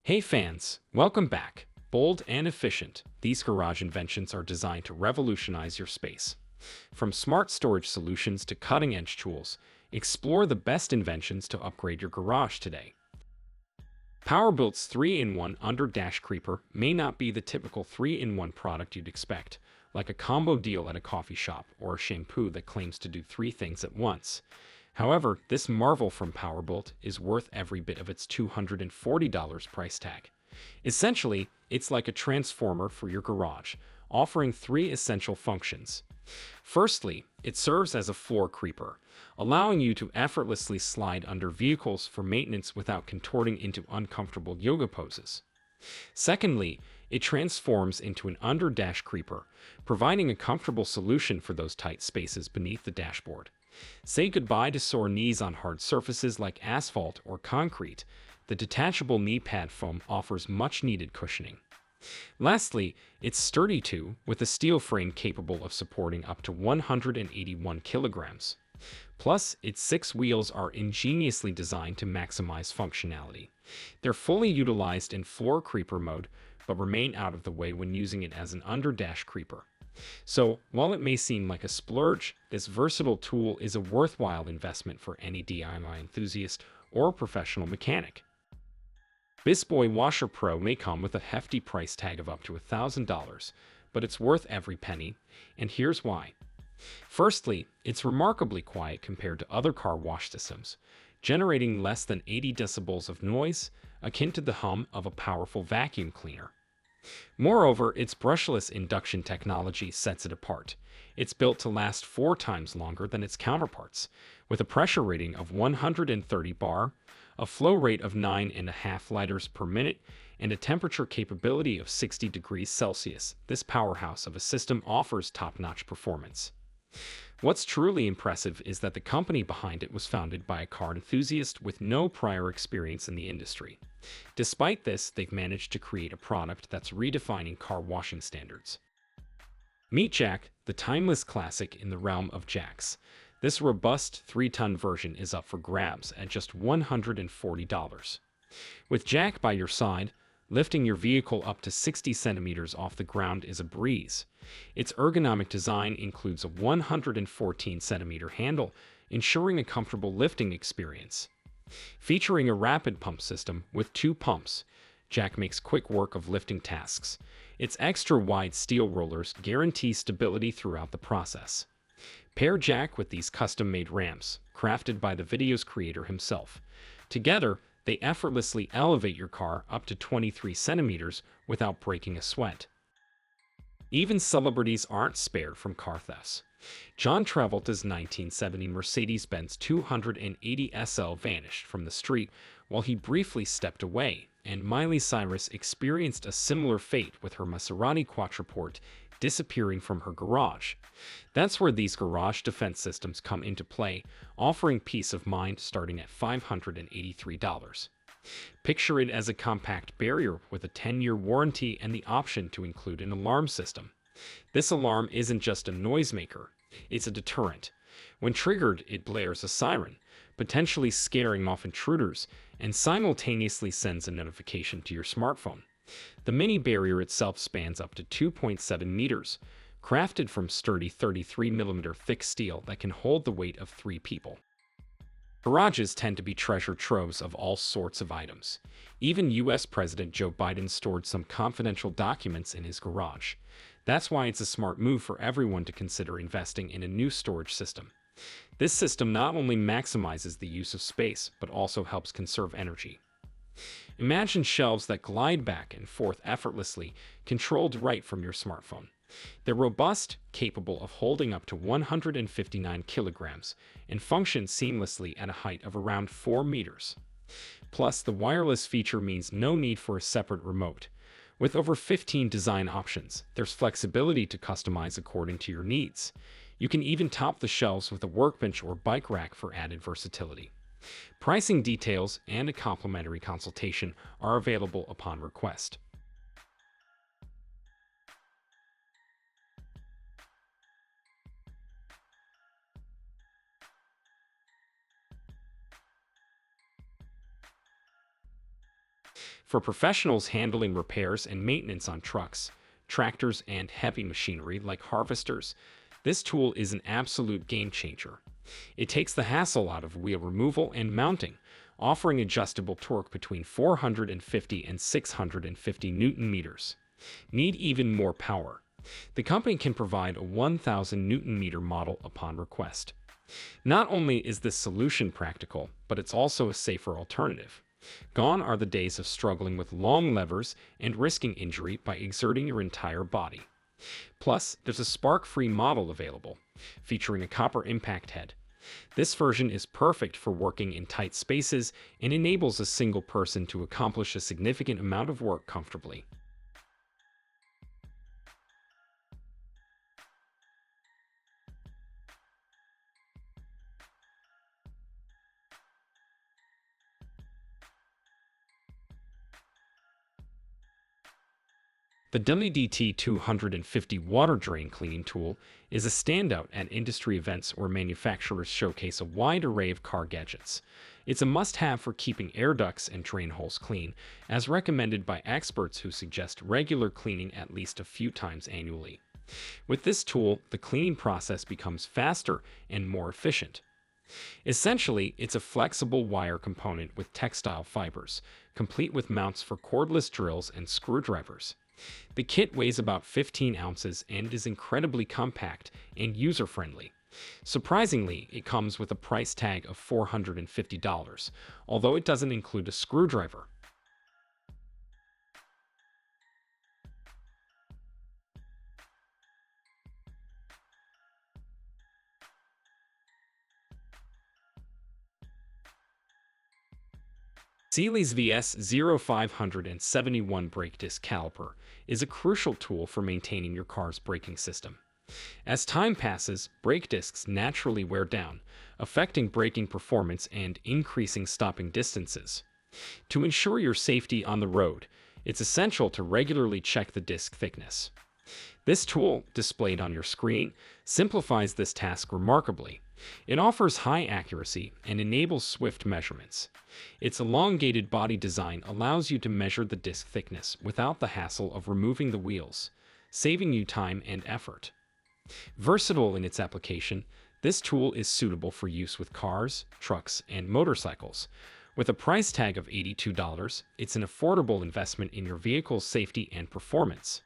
Hey fans, welcome back. Bold and efficient, these garage inventions are designed to revolutionize your space. From smart storage solutions to cutting-edge tools, explore the best inventions to upgrade your garage today. Powerbuilt's 3-in-1 under-dash creeper may not be the typical 3-in-1 product you'd expect, like a combo deal at a coffee shop or a shampoo that claims to do three things at once. However, this marvel from Powerbuilt is worth every bit of its $240 price tag. Essentially, it's like a transformer for your garage, offering three essential functions. Firstly, it serves as a floor creeper, allowing you to effortlessly slide under vehicles for maintenance without contorting into uncomfortable yoga poses. Secondly, it transforms into an under-dash creeper, providing a comfortable solution for those tight spaces beneath the dashboard. Say goodbye to sore knees on hard surfaces like asphalt or concrete. The detachable knee pad foam offers much-needed cushioning. Lastly, it's sturdy too, with a steel frame capable of supporting up to 181 kilograms. Plus, its 6 wheels are ingeniously designed to maximize functionality. They're fully utilized in floor creeper mode, but remain out of the way when using it as an under-dash creeper. So, while it may seem like a splurge, this versatile tool is a worthwhile investment for any DIY enthusiast or professional mechanic. BisBoi Washr Pro may come with a hefty price tag of up to $1,000, but it's worth every penny, and here's why. Firstly, it's remarkably quiet compared to other car wash systems, generating less than 80 decibels of noise, akin to the hum of a powerful vacuum cleaner. Moreover, its brushless induction technology sets it apart. It's built to last 4 times longer than its counterparts, with a pressure rating of 130 bar, a flow rate of 9.5 liters per minute, and a temperature capability of 60 degrees Celsius. This powerhouse of a system offers top-notch performance. What's truly impressive is that the company behind it was founded by a car enthusiast with no prior experience in the industry. Despite this, they've managed to create a product that's redefining car washing standards. Meet Jack, the timeless classic in the realm of jacks. This robust 3-ton version is up for grabs at just $140. With Jack by your side, lifting your vehicle up to 60 centimeters off the ground is a breeze. Its ergonomic design includes a 114-centimeter handle, ensuring a comfortable lifting experience. Featuring a rapid pump system with 2 pumps, Jack makes quick work of lifting tasks. Its extra-wide steel rollers guarantee stability throughout the process. Pair Jack with these custom-made ramps, crafted by the video's creator himself. Together, they effortlessly elevate your car up to 23 centimeters without breaking a sweat. Even celebrities aren't spared from car thefts. John Travolta's 1970 Mercedes-Benz 280 SL vanished from the street while he briefly stepped away, and Miley Cyrus experienced a similar fate with her Maserati Quattroporte disappearing from her garage. That's where these garage defense systems come into play, offering peace of mind starting at $583. Picture it as a compact barrier with a 10-year warranty and the option to include an alarm system. This alarm isn't just a noisemaker, it's a deterrent. When triggered, it blares a siren, potentially scaring off intruders, and simultaneously sends a notification to your smartphone. The mini barrier itself spans up to 2.7 meters, crafted from sturdy 33mm thick steel that can hold the weight of 3 people. Garages tend to be treasure troves of all sorts of items. Even US President Joe Biden stored some confidential documents in his garage. That's why it's a smart move for everyone to consider investing in a new storage system. This system not only maximizes the use of space, but also helps conserve energy. Imagine shelves that glide back and forth effortlessly, controlled right from your smartphone. They're robust, capable of holding up to 159 kilograms, and function seamlessly at a height of around 4 meters. Plus, the wireless feature means no need for a separate remote. With over 15 design options, there's flexibility to customize according to your needs. You can even top the shelves with a workbench or bike rack for added versatility. Pricing details and a complimentary consultation are available upon request. For professionals handling repairs and maintenance on trucks, tractors, and heavy machinery like harvesters, this tool is an absolute game changer. It takes the hassle out of wheel removal and mounting, offering adjustable torque between 450 and 650 Newton meters. Need even more power? The company can provide a 1000 Newton meter model upon request. Not only is this solution practical, but it's also a safer alternative. Gone are the days of struggling with long levers and risking injury by exerting your entire body. Plus, there's a spark-free model available, featuring a copper impact head. This version is perfect for working in tight spaces and enables a single person to accomplish a significant amount of work comfortably. The WDT250 water drain cleaning tool is a standout at industry events where manufacturers showcase a wide array of car gadgets. It's a must-have for keeping air ducts and drain holes clean, as recommended by experts who suggest regular cleaning at least a few times annually. With this tool, the cleaning process becomes faster and more efficient. Essentially, it's a flexible wire component with textile fibers, complete with mounts for cordless drills and screwdrivers. The kit weighs about 15 ounces and is incredibly compact and user-friendly. Surprisingly, it comes with a price tag of $450, although it doesn't include a screwdriver. Sealey's VS0571 brake disc caliper is a crucial tool for maintaining your car's braking system. As time passes, brake discs naturally wear down, affecting braking performance and increasing stopping distances. To ensure your safety on the road, it's essential to regularly check the disc thickness. This tool, displayed on your screen, simplifies this task remarkably. It offers high accuracy and enables swift measurements. Its elongated body design allows you to measure the disc thickness without the hassle of removing the wheels, saving you time and effort. Versatile in its application, this tool is suitable for use with cars, trucks, and motorcycles. With a price tag of $82, it's an affordable investment in your vehicle's safety and performance.